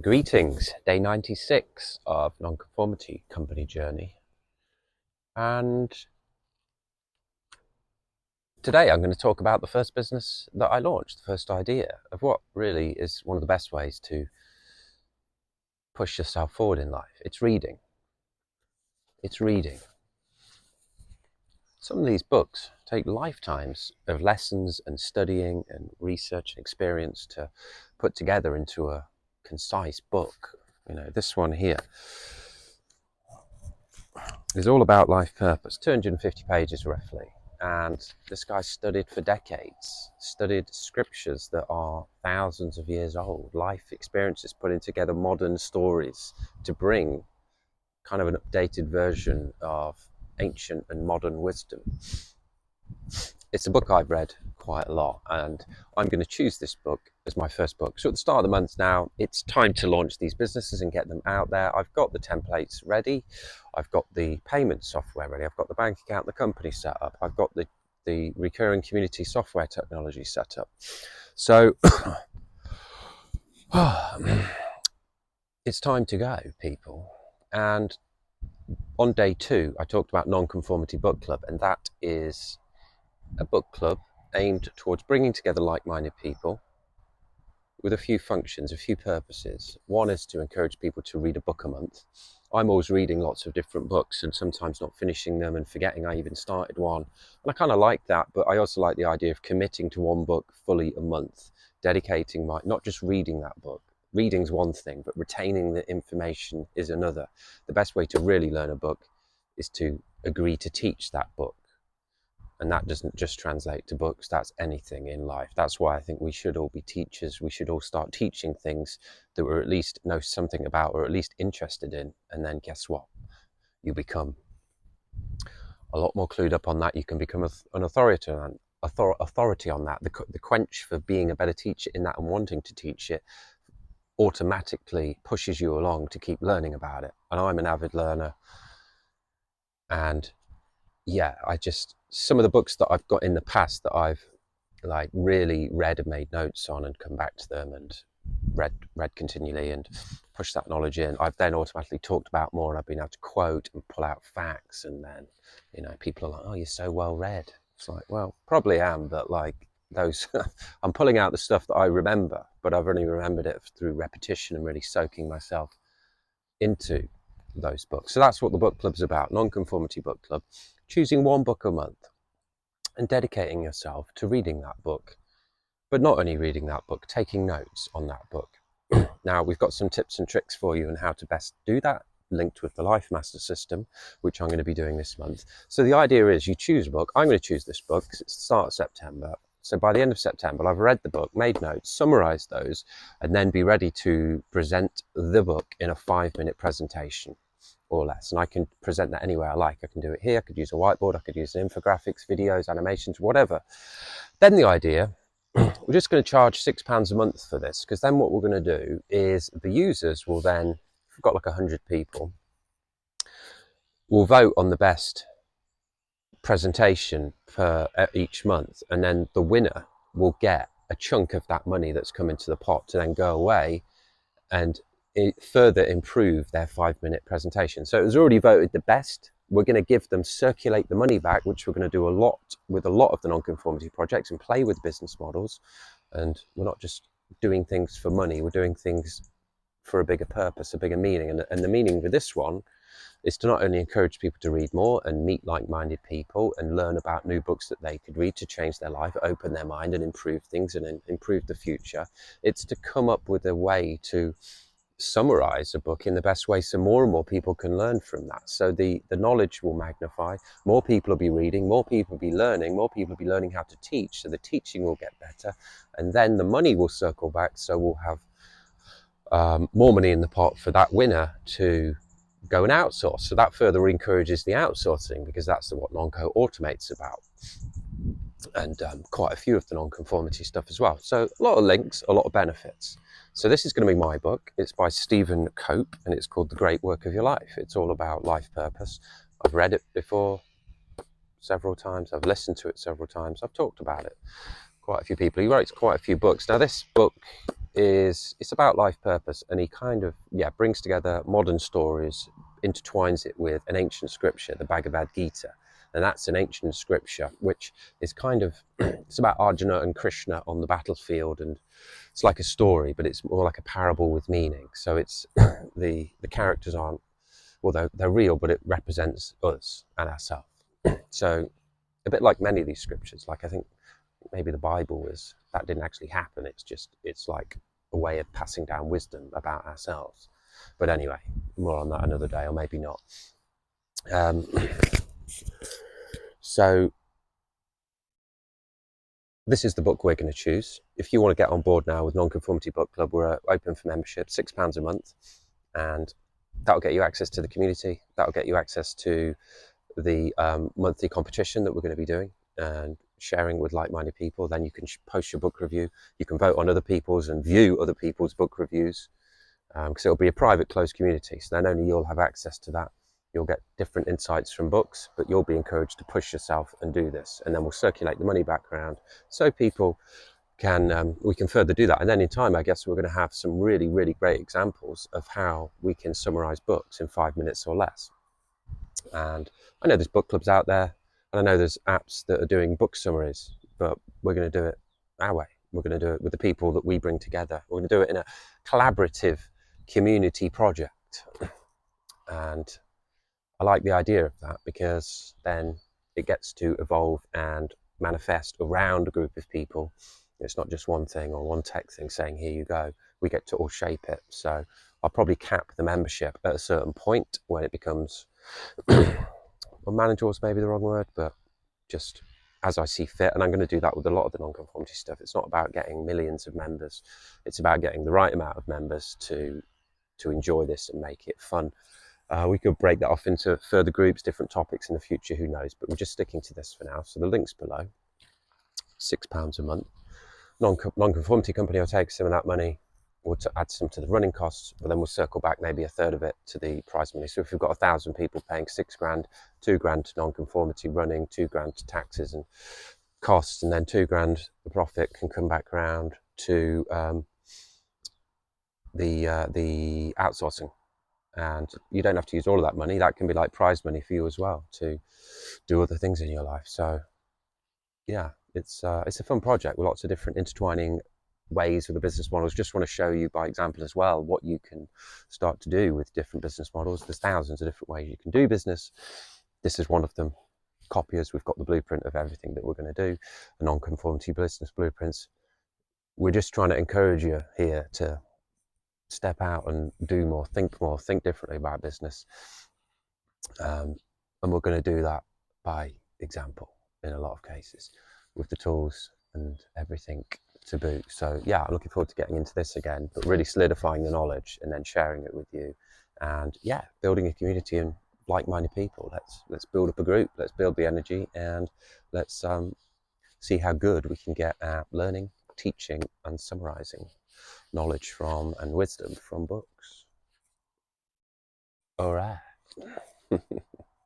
Greetings, day 96 of Nonconformity Company Journey. And today I'm going to talk about the first business that I launched, the first idea of what really is one of the best ways to push yourself forward in life. It's reading. It's reading. Some of these books take lifetimes of lessons and studying and research and experience to put together into a concise book. You know, this one here is all about life purpose, 250 pages roughly. And this guy studied for decades, studied scriptures that are thousands of years old, life experiences, putting together modern stories to bring kind of an updated version of ancient and modern wisdom. It's a book I've read quite a lot, and I'm going to choose this book as my first book. So at the start of the month now, it's time to launch these businesses and get them out there. I've got the templates ready. I've got the payment software ready. I've got the bank account, the company set up. I've got the recurring community software technology set up. So it's time to go, people. And on day 2, I talked about Nonconformity Book Club, and that is a book club aimed towards bringing together like-minded people with a few functions, a few purposes. One is to encourage people to read a book a month. I'm always reading lots of different books and sometimes not finishing them and forgetting I even started one. And I kind of like that, but I also like the idea of committing to one book fully a month, dedicating not just reading that book. Reading's one thing, but retaining the information is another. The best way to really learn a book is to agree to teach that book. And that doesn't just translate to books, that's anything in life. That's why I think we should all be teachers. We should all start teaching things that we're at least know something about or at least interested in. And then guess what? You become a lot more clued up on that. You can become an authority on that. The quench for being a better teacher in that and wanting to teach it automatically pushes you along to keep learning about it. And I'm an avid learner. And yeah, some of the books that I've got in the past that I've like really read and made notes on and come back to them and read continually and push that knowledge in, I've then automatically talked about more, and I've been able to quote and pull out facts, and then, you know, people are like, oh, you're so well read. It's like, well, probably am, but like those I'm pulling out the stuff that I remember, but I've only remembered it through repetition and really soaking myself into those books. So that's what the book club's about, Nonconformity Book Club. Choosing one book a month and dedicating yourself to reading that book, but not only reading that book, taking notes on that book. Now, we've got some tips and tricks for you on how to best do that, linked with the Life Master system, which I'm going to be doing this month. So the idea is you choose a book. I'm going to choose this book because it's the start of September. So by the end of September, I've read the book, made notes, summarized those, and then be ready to present the book in a 5-minute presentation or less. And I can present that anywhere I like. I can do it here. I could use a whiteboard. I could use infographics, videos, animations, whatever. Then the idea, we're just going to charge £6 a month for this, because then what we're going to do is the users will then, if we've got like 100 people, will vote on the best presentation per each month, and then the winner will get a chunk of that money that's come into the pot to then go away and further improve their 5-minute presentation. So it was already voted the best. We're going to give them, circulate the money back, which we're going to do a lot with a lot of the nonconformity projects, and play with business models. And we're not just doing things for money, we're doing things for a bigger purpose, a bigger meaning. And the meaning with this one is to not only encourage people to read more and meet like-minded people and learn about new books that they could read to change their life, open their mind and improve things and improve the future. It's to come up with a way to summarize a book in the best way so more and more people can learn from that. So the knowledge will magnify, more people will be reading, more people will be learning, more people will be learning how to teach, so the teaching will get better, and then the money will circle back, so we'll have more money in the pot for that winner to go and outsource. So that further encourages the outsourcing, because that's what Nonco automates about, and quite a few of the nonconformity stuff as well. So a lot of links, a lot of benefits. So this is going to be my book. It's by Stephen Cope, and it's called The Great Work of Your Life. It's all about life purpose. I've read it before several times. I've listened to it several times. I've talked about it. Quite a few people. He writes quite a few books. Now this book it's about life purpose, and he kind of brings together modern stories, intertwines it with an ancient scripture, the Bhagavad Gita, and that's an ancient scripture which is kind of it's about Arjuna and Krishna on the battlefield, and it's like a story, but it's more like a parable with meaning. So it's the characters aren't, well, they're real, but it represents us and ourselves. So a bit like many of these scriptures, like I think maybe the Bible is, that didn't actually happen. It's like a way of passing down wisdom about ourselves. But anyway, more on that another day, or maybe not. So this is the book we're going to choose. If you want to get on board now with Nonconformity Book Club, we're open for membership, £6 a month, and that'll get you access to the community. That'll get you access to the monthly competition that we're going to be doing and sharing with like-minded people. Then you can post your book review. You can vote on other people's and view other people's book reviews, because it'll be a private, closed community. So then only you'll have access to that. You'll get different insights from books, but you'll be encouraged to push yourself and do this. And then we'll circulate the money back around so people can, we can further do that. And then in time, I guess we're going to have some really, really great examples of how we can summarize books in 5 minutes or less. And I know there's book clubs out there, and I know there's apps that are doing book summaries, but we're going to do it our way. We're going to do it with the people that we bring together. We're going to do it in a collaborative community project. And I like the idea of that, because then it gets to evolve and manifest around a group of people. It's not just one thing or one tech thing saying, here you go. We get to all shape it. So I'll probably cap the membership at a certain point when it becomes, well, manageable is maybe the wrong word, but just as I see fit. And I'm going to do that with a lot of the nonconformity stuff. It's not about getting millions of members. It's about getting the right amount of members to enjoy this and make it fun. We could break that off into further groups, different topics in the future, who knows, but we're just sticking to this for now. So the link's below. £6 a month. Non-conformity company will take some of that money, we'll add some to the running costs, but then we'll circle back maybe a third of it to the prize money. So if we've got 1,000 people paying £6,000, £2,000 to non-conformity running, £2,000 to taxes and costs, and then £2,000 the profit can come back around to the outsourcing. And you don't have to use all of that money. That can be like prize money for you as well to do other things in your life. So yeah, it's a fun project with lots of different intertwining ways of the business models. Just want to show you by example as well what you can start to do with different business models. There's thousands of different ways you can do business. This is one of them. Copiers, we've got the blueprint of everything that we're going to do, the non-conformity business blueprints. We're just trying to encourage you here to step out and do more, think differently about business. And we're going to do that by example in a lot of cases, with the tools and everything to boot. So yeah, I'm looking forward to getting into this again, but really solidifying the knowledge and then sharing it with you. And yeah, building a community and like-minded people. Let's build up a group, let's build the energy, and let's see how good we can get at learning, teaching and summarizing knowledge from and wisdom from books. All right.